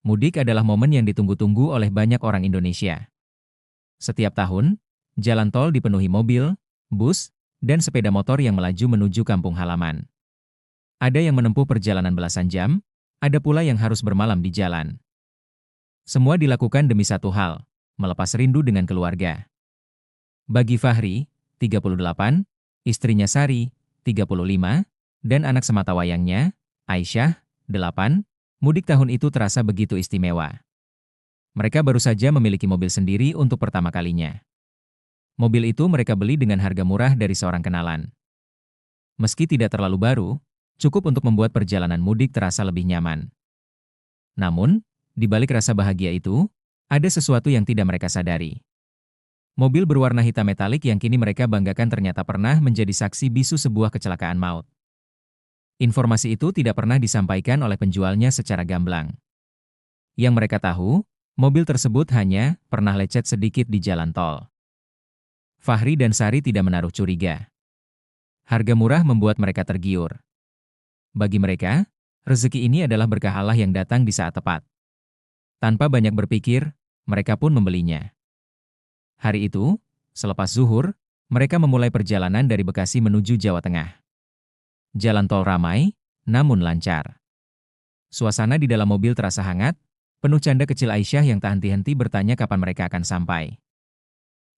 Mudik adalah momen yang ditunggu-tunggu oleh banyak orang Indonesia. Setiap tahun, jalan tol dipenuhi mobil, bus, dan sepeda motor yang melaju menuju kampung halaman. Ada yang menempuh perjalanan belasan jam, ada pula yang harus bermalam di jalan. Semua dilakukan demi satu hal, melepas rindu dengan keluarga. Bagi Fahri, 38, istrinya Sari, 35, dan anak sematawayangnya, Aisyah, 8, mudik tahun itu terasa begitu istimewa. Mereka baru saja memiliki mobil sendiri untuk pertama kalinya. Mobil itu mereka beli dengan harga murah dari seorang kenalan. Meski tidak terlalu baru, cukup untuk membuat perjalanan mudik terasa lebih nyaman. Namun, di balik rasa bahagia itu, ada sesuatu yang tidak mereka sadari. Mobil berwarna hitam metalik yang kini mereka banggakan ternyata pernah menjadi saksi bisu sebuah kecelakaan maut. Informasi itu tidak pernah disampaikan oleh penjualnya secara gamblang. Yang mereka tahu, mobil tersebut hanya pernah lecet sedikit di jalan tol. Fahri dan Sari tidak menaruh curiga. Harga murah membuat mereka tergiur. Bagi mereka, rezeki ini adalah berkah Allah yang datang di saat tepat. Tanpa banyak berpikir, mereka pun membelinya. Hari itu, selepas zuhur, mereka memulai perjalanan dari Bekasi menuju Jawa Tengah. Jalan tol ramai, namun lancar. Suasana di dalam mobil terasa hangat, penuh canda kecil Aisyah yang tak henti-henti bertanya kapan mereka akan sampai.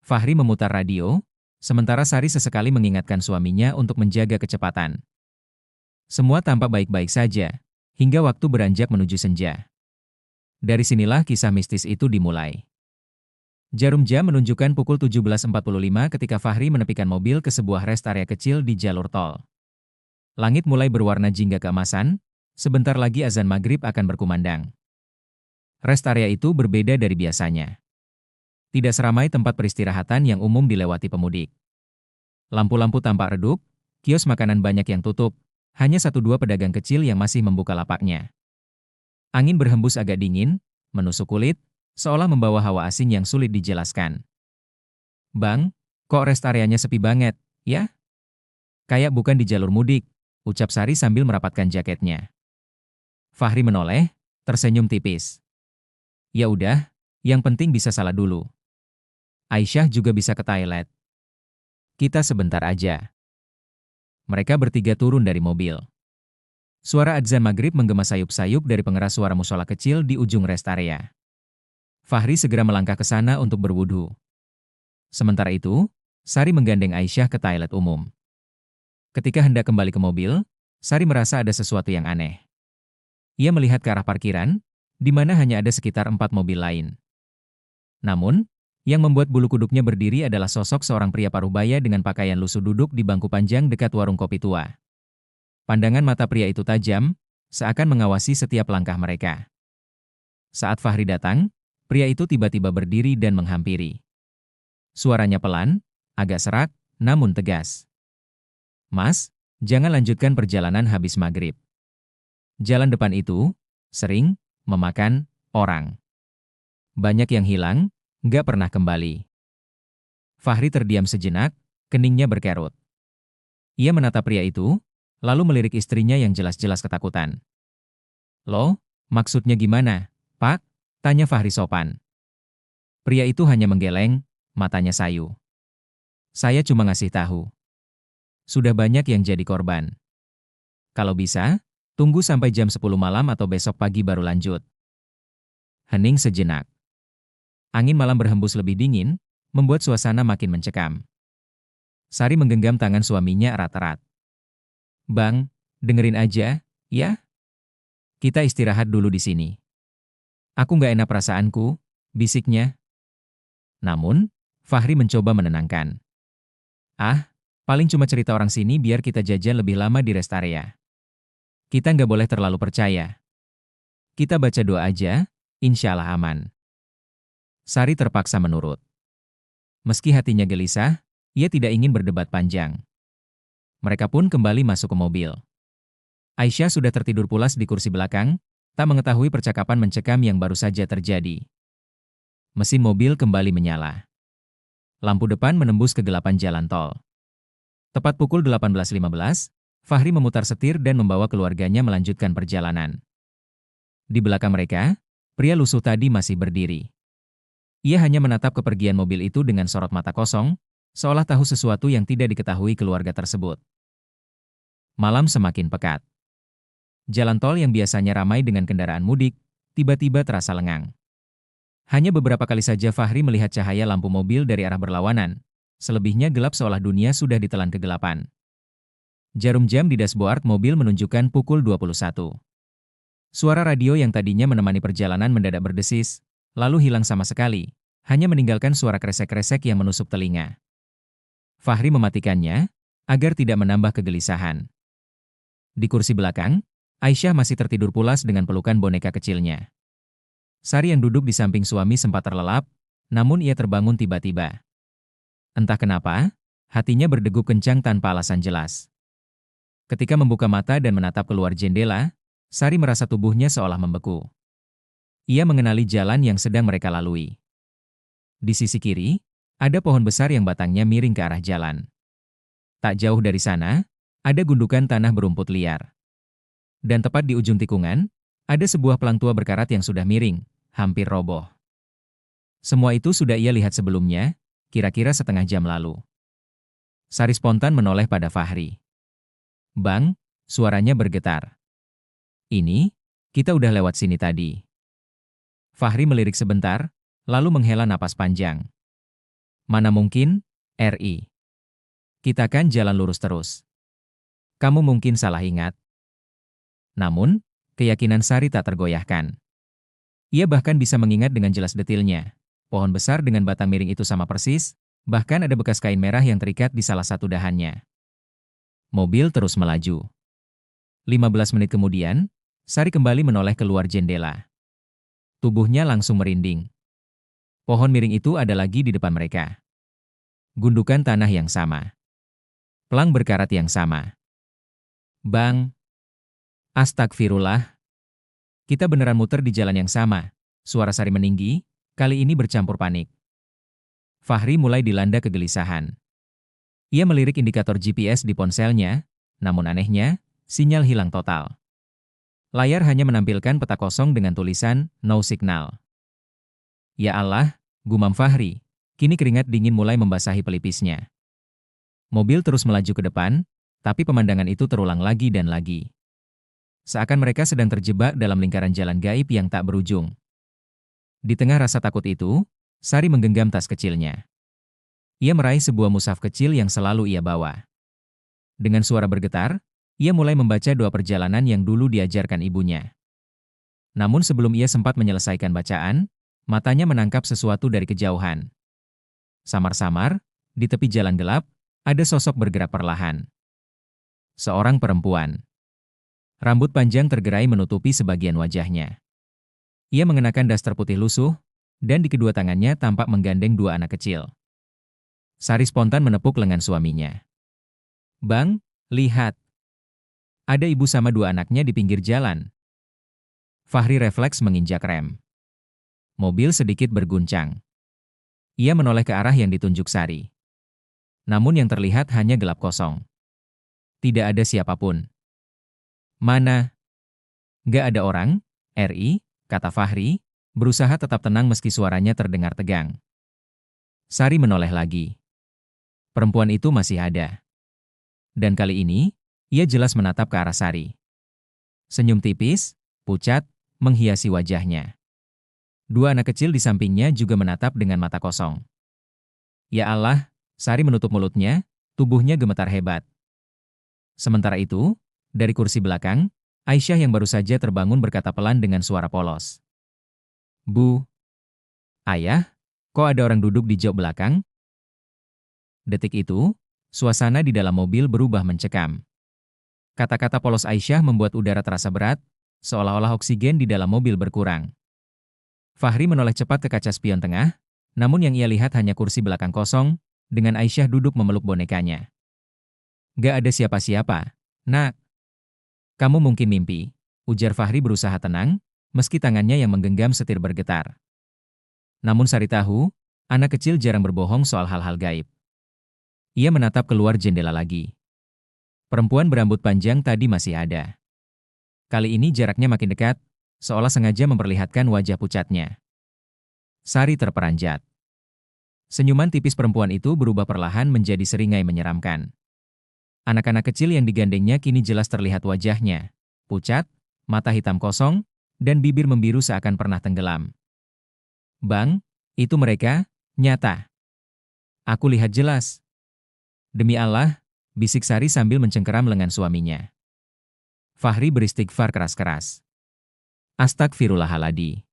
Fahri memutar radio, sementara Sari sesekali mengingatkan suaminya untuk menjaga kecepatan. Semua tampak baik-baik saja, hingga waktu beranjak menuju senja. Dari sinilah kisah mistis itu dimulai. Jarum jam menunjukkan pukul 17.45 ketika Fahri menepikan mobil ke sebuah rest area kecil di jalur tol. Langit mulai berwarna jingga keemasan, sebentar lagi azan maghrib akan berkumandang. Rest area itu berbeda dari biasanya. Tidak seramai tempat peristirahatan yang umum dilewati pemudik. Lampu-lampu tampak redup, kios makanan banyak yang tutup, hanya 1-2 pedagang kecil yang masih membuka lapaknya. Angin berhembus agak dingin, menusuk kulit, seolah membawa hawa asing yang sulit dijelaskan. "Bang, kok rest areanya sepi banget, ya?" "Kayak bukan di jalur mudik," ucap Sari sambil merapatkan jaketnya. Fahri menoleh, tersenyum tipis. "Ya udah, yang penting bisa salah dulu. Aisyah juga bisa ke toilet. Kita sebentar aja." Mereka bertiga turun dari mobil. Suara adzan maghrib menggema sayup-sayup dari pengeras suara musola kecil di ujung rest area. Fahri segera melangkah ke sana untuk berwudu. Sementara itu, Sari menggandeng Aisyah ke toilet umum. Ketika hendak kembali ke mobil, Sari merasa ada sesuatu yang aneh. Ia melihat ke arah parkiran, di mana hanya ada sekitar 4 mobil lain. Namun, yang membuat bulu kuduknya berdiri adalah sosok seorang pria paruh-baya dengan pakaian lusuh duduk di bangku panjang dekat warung kopi tua. Pandangan mata pria itu tajam, seakan mengawasi setiap langkah mereka. Saat Fahri datang, pria itu tiba-tiba berdiri dan menghampiri. Suaranya pelan, agak serak, namun tegas. "Mas, jangan lanjutkan perjalanan habis maghrib. Jalan depan itu sering memakan orang. Banyak yang hilang, nggak pernah kembali." Fahri terdiam sejenak, keningnya berkerut. Ia menatap pria itu, lalu melirik istrinya yang jelas-jelas ketakutan. "Loh, maksudnya gimana, Pak?" tanya Fahri sopan. Pria itu hanya menggeleng, matanya sayu. "Saya cuma ngasih tahu. Sudah banyak yang jadi korban. Kalau bisa, tunggu sampai jam 10 malam atau besok pagi baru lanjut." Hening sejenak. Angin malam berhembus lebih dingin, membuat suasana makin mencekam. Sari menggenggam tangan suaminya erat-erat. "Bang, dengerin aja, ya? Kita istirahat dulu di sini. Aku nggak enak perasaanku," bisiknya. Namun, Fahri mencoba menenangkan. "Ah, paling cuma cerita orang sini biar kita jajan lebih lama di rest area. Kita nggak boleh terlalu percaya. Kita baca doa aja, insya Allah aman." Sari terpaksa menurut. Meski hatinya gelisah, ia tidak ingin berdebat panjang. Mereka pun kembali masuk ke mobil. Aisyah sudah tertidur pulas di kursi belakang, tak mengetahui percakapan mencekam yang baru saja terjadi. Mesin mobil kembali menyala. Lampu depan menembus kegelapan jalan tol. Tepat pukul 18.15, Fahri memutar setir dan membawa keluarganya melanjutkan perjalanan. Di belakang mereka, Pria lusuh tadi masih berdiri. Ia hanya menatap kepergian mobil itu dengan sorot mata kosong, seolah tahu sesuatu yang tidak diketahui keluarga tersebut. Malam semakin pekat. Jalan tol yang biasanya ramai dengan kendaraan mudik, tiba-tiba terasa lengang. Hanya beberapa kali saja Fahri melihat cahaya lampu mobil dari arah berlawanan, selebihnya gelap seolah dunia sudah ditelan kegelapan. Jarum jam di dashboard mobil menunjukkan pukul 21. Suara radio yang tadinya menemani perjalanan mendadak berdesis, lalu hilang sama sekali, hanya meninggalkan suara kresek-kresek yang menusuk telinga. Fahri mematikannya, agar tidak menambah kegelisahan. Di kursi belakang, Aisyah masih tertidur pulas dengan pelukan boneka kecilnya. Sari yang duduk di samping suami sempat terlelap, namun ia terbangun tiba-tiba. Entah kenapa, hatinya berdegup kencang tanpa alasan jelas. Ketika membuka mata dan menatap keluar jendela, Sari merasa tubuhnya seolah membeku. Ia mengenali jalan yang sedang mereka lalui. Di sisi kiri, ada pohon besar yang batangnya miring ke arah jalan. Tak jauh dari sana, ada gundukan tanah berumput liar. Dan tepat di ujung tikungan, ada sebuah pelang tua berkarat yang sudah miring, hampir roboh. Semua itu sudah ia lihat sebelumnya, kira-kira setengah jam lalu. Sari spontan menoleh pada Fahri. "Bang," suaranya bergetar. "Ini, kita udah lewat sini tadi." Fahri melirik sebentar, lalu menghela napas panjang. "Mana mungkin, RI. Kita kan jalan lurus terus. Kamu mungkin salah ingat." Namun, keyakinan Sari tak tergoyahkan. Ia bahkan bisa mengingat dengan jelas detilnya. Pohon besar dengan batang miring itu sama persis, bahkan ada bekas kain merah yang terikat di salah satu dahannya. Mobil terus melaju. 15 menit kemudian, Sari kembali menoleh keluar jendela. Tubuhnya langsung merinding. Pohon miring itu ada lagi di depan mereka. Gundukan tanah yang sama. Pelang berkarat yang sama. "Bang. Astagfirullah. Kita beneran muter di jalan yang sama." Suara Sari meninggi, kali ini bercampur panik. Fahri mulai dilanda kegelisahan. Ia melirik indikator GPS di ponselnya, namun anehnya, sinyal hilang total. Layar hanya menampilkan peta kosong dengan tulisan "No Signal". "Ya Allah," gumam Fahri, kini keringat dingin mulai membasahi pelipisnya. Mobil terus melaju ke depan, tapi pemandangan itu terulang lagi dan lagi. Seakan mereka sedang terjebak dalam lingkaran jalan gaib yang tak berujung. Di tengah rasa takut itu, Sari menggenggam tas kecilnya. Ia meraih sebuah mushaf kecil yang selalu ia bawa. Dengan suara bergetar, ia mulai membaca doa perjalanan yang dulu diajarkan ibunya. Namun sebelum ia sempat menyelesaikan bacaan, matanya menangkap sesuatu dari kejauhan. Samar-samar, di tepi jalan gelap, ada sosok bergerak perlahan. Seorang perempuan. Rambut panjang tergerai menutupi sebagian wajahnya. Ia mengenakan daster putih lusuh, dan di kedua tangannya tampak menggandeng dua anak kecil. Sari spontan menepuk lengan suaminya. "Bang, lihat. Ada ibu sama dua anaknya di pinggir jalan." Fahri refleks menginjak rem. Mobil sedikit berguncang. Ia menoleh ke arah yang ditunjuk Sari. Namun yang terlihat hanya gelap kosong. Tidak ada siapapun. "Mana? Gak ada orang, RI," kata Fahri, berusaha tetap tenang meski suaranya terdengar tegang. Sari menoleh lagi. Perempuan itu masih ada. Dan kali ini, ia jelas menatap ke arah Sari. Senyum tipis, pucat, menghiasi wajahnya. Dua anak kecil di sampingnya juga menatap dengan mata kosong. "Ya Allah," Sari menutup mulutnya, tubuhnya gemetar hebat. Sementara itu, dari kursi belakang, Aisyah yang baru saja terbangun berkata pelan dengan suara polos. "Bu, Ayah, kok ada orang duduk di jok belakang?" Detik itu, suasana di dalam mobil berubah mencekam. Kata-kata polos Aisyah membuat udara terasa berat, seolah-olah oksigen di dalam mobil berkurang. Fahri menoleh cepat ke kaca spion tengah, namun yang ia lihat hanya kursi belakang kosong, dengan Aisyah duduk memeluk bonekanya. "Gak ada siapa-siapa, Nak. Kamu mungkin mimpi," ujar Fahri berusaha tenang, meski tangannya yang menggenggam setir bergetar. Namun Sari tahu, anak kecil jarang berbohong soal hal-hal gaib. Ia menatap keluar jendela lagi. Perempuan berambut panjang tadi masih ada. Kali ini jaraknya makin dekat, seolah sengaja memperlihatkan wajah pucatnya. Sari terperanjat. Senyuman tipis perempuan itu berubah perlahan menjadi seringai menyeramkan. Anak-anak kecil yang digandengnya kini jelas terlihat wajahnya. Pucat, mata hitam kosong, dan bibir membiru seakan pernah tenggelam. Bang, itu mereka, nyata. Aku lihat jelas. Demi Allah, bisik Sari sambil mencengkeram lengan suaminya. Fahri beristighfar keras-keras. Astagfirullahaladzim.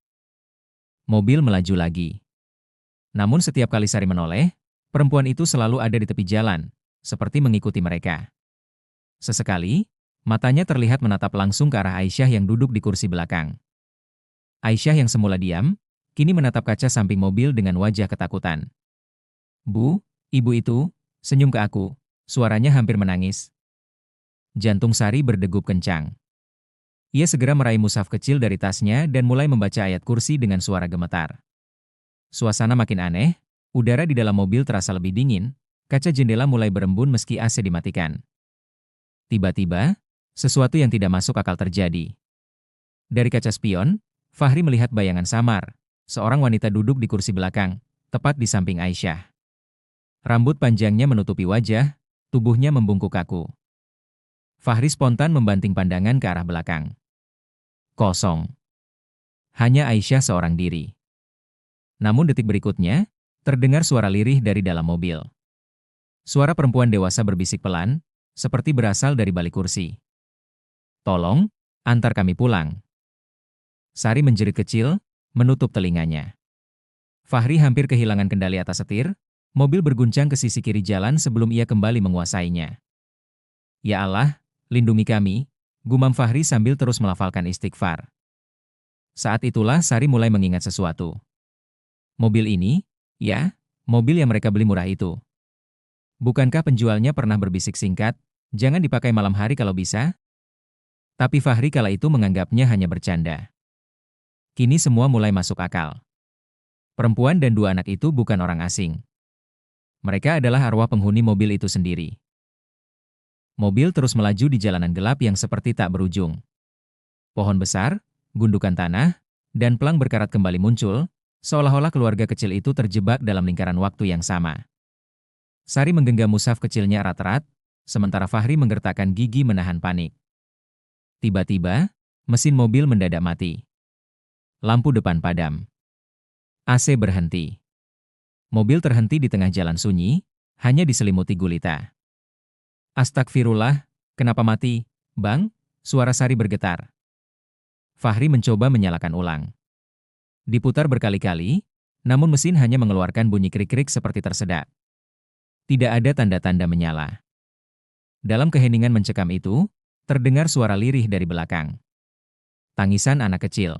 Mobil melaju lagi. Namun setiap kali Sari menoleh, perempuan itu selalu ada di tepi jalan, seperti mengikuti mereka. Sesekali, matanya terlihat menatap langsung ke arah Aisyah yang duduk di kursi belakang. Aisyah yang semula diam, kini menatap kaca samping mobil dengan wajah ketakutan. Bu, ibu itu, senyum ke aku, suaranya hampir menangis. Jantung Sari berdegup kencang. Ia segera meraih mushaf kecil dari tasnya dan mulai membaca ayat kursi dengan suara gemetar. Suasana makin aneh, udara di dalam mobil terasa lebih dingin, kaca jendela mulai berembun meski AC dimatikan. Tiba-tiba, sesuatu yang tidak masuk akal terjadi. Dari kaca spion, Fahri melihat bayangan samar, seorang wanita duduk di kursi belakang, tepat di samping Aisyah. Rambut panjangnya menutupi wajah, tubuhnya membungkuk kaku. Fahri spontan membanting pandangan ke arah belakang. Kosong. Hanya Aisyah seorang diri. Namun detik berikutnya, terdengar suara lirih dari dalam mobil. Suara perempuan dewasa berbisik pelan, seperti berasal dari balik kursi. Tolong, antar kami pulang. Sari menjerit kecil, menutup telinganya. Fahri hampir kehilangan kendali atas setir, mobil berguncang ke sisi kiri jalan sebelum ia kembali menguasainya. Ya Allah, lindungi kami, gumam Fahri sambil terus melafalkan istighfar. Saat itulah Sari mulai mengingat sesuatu. Mobil ini, ya, mobil yang mereka beli murah itu. Bukankah penjualnya pernah berbisik singkat, jangan dipakai malam hari kalau bisa? Tapi Fahri kala itu menganggapnya hanya bercanda. Kini semua mulai masuk akal. Perempuan dan dua anak itu bukan orang asing. Mereka adalah arwah penghuni mobil itu sendiri. Mobil terus melaju di jalanan gelap yang seperti tak berujung. Pohon besar, gundukan tanah, dan pelang berkarat kembali muncul, seolah-olah keluarga kecil itu terjebak dalam lingkaran waktu yang sama. Sari menggenggam mushaf kecilnya erat-erat, sementara Fahri menggertakkan gigi menahan panik. Tiba-tiba, mesin mobil mendadak mati. Lampu depan padam. AC berhenti. Mobil terhenti di tengah jalan sunyi, hanya diselimuti gulita. Astagfirullah, kenapa mati, Bang? Suara Sari bergetar. Fahri mencoba menyalakan ulang. Diputar berkali-kali, namun mesin hanya mengeluarkan bunyi krik-krik seperti tersedak. Tidak ada tanda-tanda menyala. Dalam keheningan mencekam itu, terdengar suara lirih dari belakang. Tangisan anak kecil.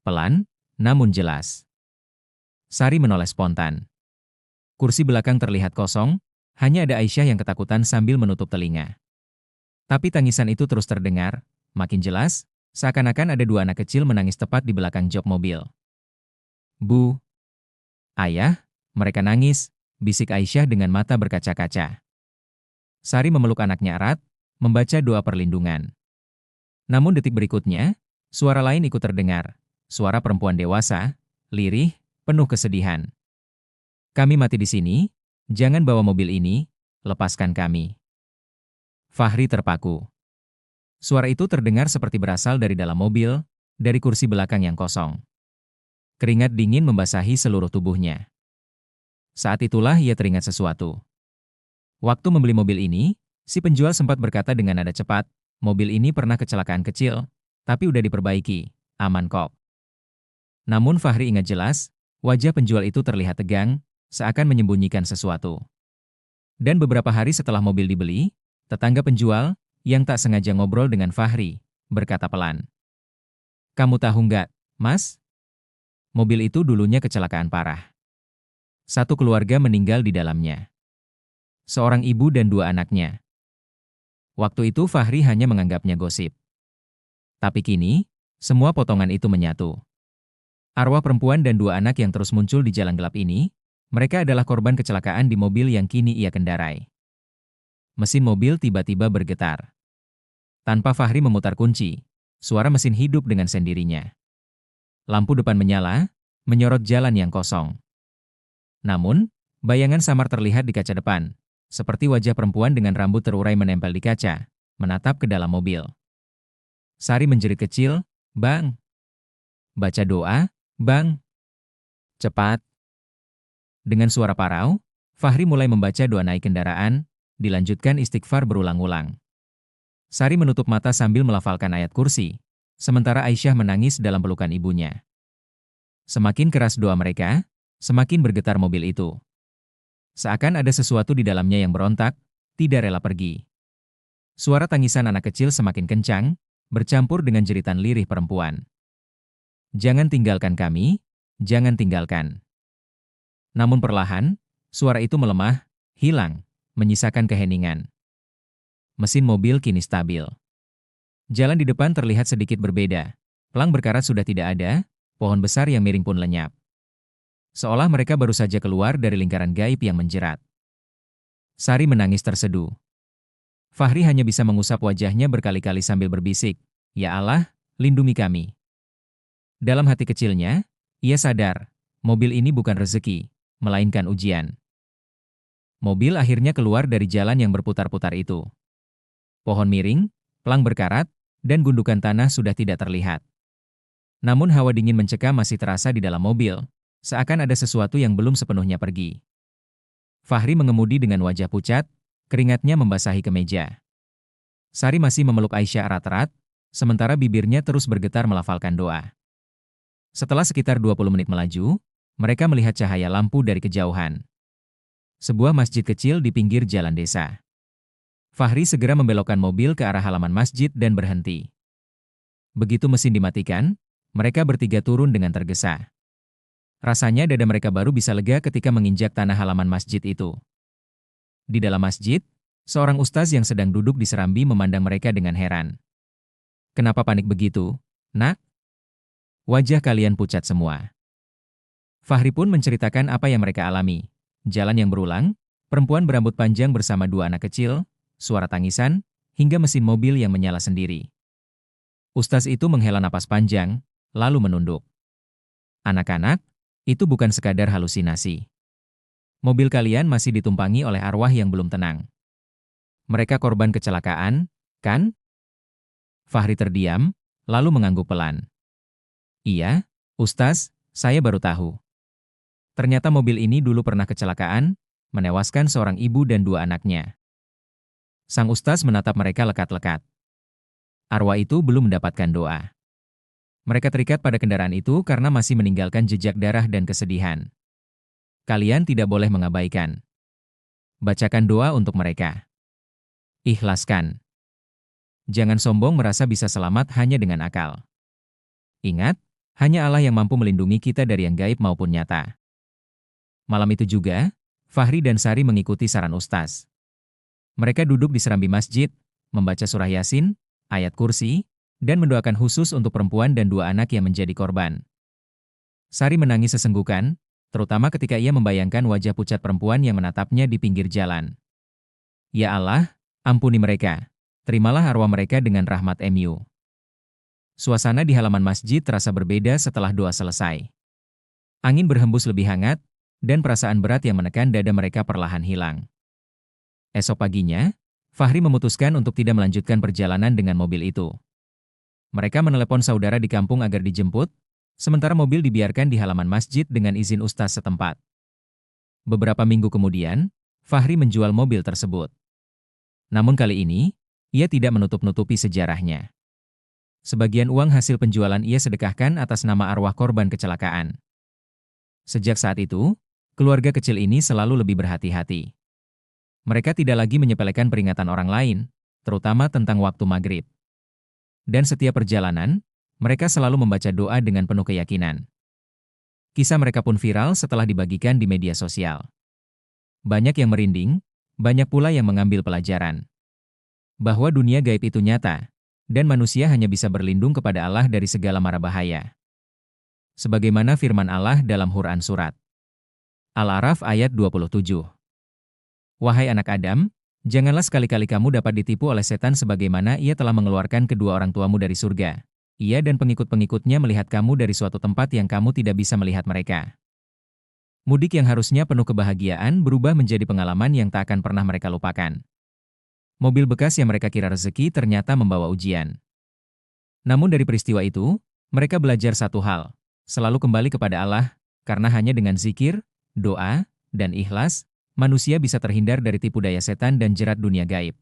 Pelan, namun jelas. Sari menoleh spontan. Kursi belakang terlihat kosong, hanya ada Aisyah yang ketakutan sambil menutup telinga. Tapi tangisan itu terus terdengar, makin jelas, seakan-akan ada dua anak kecil menangis tepat di belakang jok mobil. Bu, ayah, mereka nangis, bisik Aisyah dengan mata berkaca-kaca. Sari memeluk anaknya erat, membaca doa perlindungan. Namun detik berikutnya, suara lain ikut terdengar, suara perempuan dewasa, lirih, penuh kesedihan. Kami mati di sini, jangan bawa mobil ini, lepaskan kami. Fahri terpaku. Suara itu terdengar seperti berasal dari dalam mobil, dari kursi belakang yang kosong. Keringat dingin membasahi seluruh tubuhnya. Saat itulah ia teringat sesuatu. Waktu membeli mobil ini, si penjual sempat berkata dengan nada cepat, mobil ini pernah kecelakaan kecil, tapi udah diperbaiki, aman kok. Namun Fahri ingat jelas, wajah penjual itu terlihat tegang, seakan menyembunyikan sesuatu. Dan beberapa hari setelah mobil dibeli, tetangga penjual, yang tak sengaja ngobrol dengan Fahri, berkata pelan. Kamu tahu nggak, Mas? Mobil itu dulunya kecelakaan parah. Satu keluarga meninggal di dalamnya. Seorang ibu dan dua anaknya. Waktu itu Fahri hanya menganggapnya gosip. Tapi kini, semua potongan itu menyatu. Arwah perempuan dan dua anak yang terus muncul di jalan gelap ini, mereka adalah korban kecelakaan di mobil yang kini ia kendarai. Mesin mobil tiba-tiba bergetar. Tanpa Fahri memutar kunci, suara mesin hidup dengan sendirinya. Lampu depan menyala, menyorot jalan yang kosong. Namun, bayangan samar terlihat di kaca depan, seperti wajah perempuan dengan rambut terurai menempel di kaca, menatap ke dalam mobil. Sari menjerit kecil, "Bang! Baca doa, Bang! Cepat!" Dengan suara parau, Fahri mulai membaca doa naik kendaraan, dilanjutkan istighfar berulang-ulang. Sari menutup mata sambil melafalkan ayat kursi, sementara Aisyah menangis dalam pelukan ibunya. Semakin keras doa mereka, semakin bergetar mobil itu. Seakan ada sesuatu di dalamnya yang berontak, tidak rela pergi. Suara tangisan anak kecil semakin kencang, bercampur dengan jeritan lirih perempuan. "Jangan tinggalkan kami, jangan tinggalkan." Namun perlahan, suara itu melemah, hilang, menyisakan keheningan. Mesin mobil kini stabil. Jalan di depan terlihat sedikit berbeda. Pelang berkarat sudah tidak ada, pohon besar yang miring pun lenyap. Seolah mereka baru saja keluar dari lingkaran gaib yang menjerat. Sari menangis terseduh. Fahri hanya bisa mengusap wajahnya berkali-kali sambil berbisik, "Ya Allah, lindungi kami." Dalam hati kecilnya, ia sadar, mobil ini bukan rezeki, melainkan ujian. Mobil akhirnya keluar dari jalan yang berputar-putar itu. Pohon miring, pelang berkarat, dan gundukan tanah sudah tidak terlihat. Namun hawa dingin mencekam masih terasa di dalam mobil, seakan ada sesuatu yang belum sepenuhnya pergi. Fahri mengemudi dengan wajah pucat, keringatnya membasahi kemeja. Sari masih memeluk Aisyah erat-erat, sementara bibirnya terus bergetar melafalkan doa. Setelah sekitar 20 menit melaju, mereka melihat cahaya lampu dari kejauhan. Sebuah masjid kecil di pinggir jalan desa. Fahri segera membelokkan mobil ke arah halaman masjid dan berhenti. Begitu mesin dimatikan, mereka bertiga turun dengan tergesa. Rasanya dada mereka baru bisa lega ketika menginjak tanah halaman masjid itu. Di dalam masjid, seorang ustaz yang sedang duduk di serambi memandang mereka dengan heran. "Kenapa panik begitu, Nak? Wajah kalian pucat semua." Fahri pun menceritakan apa yang mereka alami. Jalan yang berulang, perempuan berambut panjang bersama dua anak kecil, suara tangisan, hingga mesin mobil yang menyala sendiri. Ustaz itu menghela napas panjang, lalu menunduk. "Anak-anak, itu bukan sekadar halusinasi. Mobil kalian masih ditumpangi oleh arwah yang belum tenang. Mereka korban kecelakaan, kan?" Fahri terdiam, lalu mengangguk pelan. "Iya, Ustaz, saya baru tahu. Ternyata mobil ini dulu pernah kecelakaan, menewaskan seorang ibu dan dua anaknya." Sang ustaz menatap mereka lekat-lekat. Arwah itu belum mendapatkan doa. Mereka terikat pada kendaraan itu karena masih meninggalkan jejak darah dan kesedihan. Kalian tidak boleh mengabaikan. Bacakan doa untuk mereka. Ikhlaskan. Jangan sombong merasa bisa selamat hanya dengan akal. Ingat, hanya Allah yang mampu melindungi kita dari yang gaib maupun nyata. Malam itu juga, Fahri dan Sari mengikuti saran ustaz. Mereka duduk di serambi masjid, membaca surah Yasin, ayat kursi, dan mendoakan khusus untuk perempuan dan dua anak yang menjadi korban. Sari menangis sesenggukan, terutama ketika ia membayangkan wajah pucat perempuan yang menatapnya di pinggir jalan. "Ya Allah, ampuni mereka. Terimalah arwah mereka dengan rahmat MU." Suasana di halaman masjid terasa berbeda setelah doa selesai. Angin berhembus lebih hangat, dan perasaan berat yang menekan dada mereka perlahan hilang. Esok paginya, Fahri memutuskan untuk tidak melanjutkan perjalanan dengan mobil itu. Mereka menelepon saudara di kampung agar dijemput, sementara mobil dibiarkan di halaman masjid dengan izin ustaz setempat. Beberapa minggu kemudian, Fahri menjual mobil tersebut. Namun kali ini, ia tidak menutup-nutupi sejarahnya. Sebagian uang hasil penjualan ia sedekahkan atas nama arwah korban kecelakaan. Sejak saat itu, keluarga kecil ini selalu lebih berhati-hati. Mereka tidak lagi menyepelekan peringatan orang lain, terutama tentang waktu maghrib. Dan setiap perjalanan, mereka selalu membaca doa dengan penuh keyakinan. Kisah mereka pun viral setelah dibagikan di media sosial. Banyak yang merinding, banyak pula yang mengambil pelajaran. Bahwa dunia gaib itu nyata, dan manusia hanya bisa berlindung kepada Allah dari segala mara bahaya. Sebagaimana firman Allah dalam Quran Surat Al-A'raf ayat 27. "Wahai anak Adam, Janganlah sekali-kali kamu dapat ditipu oleh setan sebagaimana ia telah mengeluarkan kedua orang tuamu dari surga. Ia dan pengikut-pengikutnya melihat kamu dari suatu tempat yang kamu tidak bisa melihat mereka. Mudik yang harusnya penuh kebahagiaan berubah menjadi pengalaman yang tak akan pernah mereka lupakan. Mobil bekas yang mereka kira rezeki ternyata membawa ujian. Namun dari peristiwa itu, mereka belajar satu hal, selalu kembali kepada Allah, karena hanya dengan zikir, doa, dan ikhlas, manusia bisa terhindar dari tipu daya setan dan jerat dunia gaib.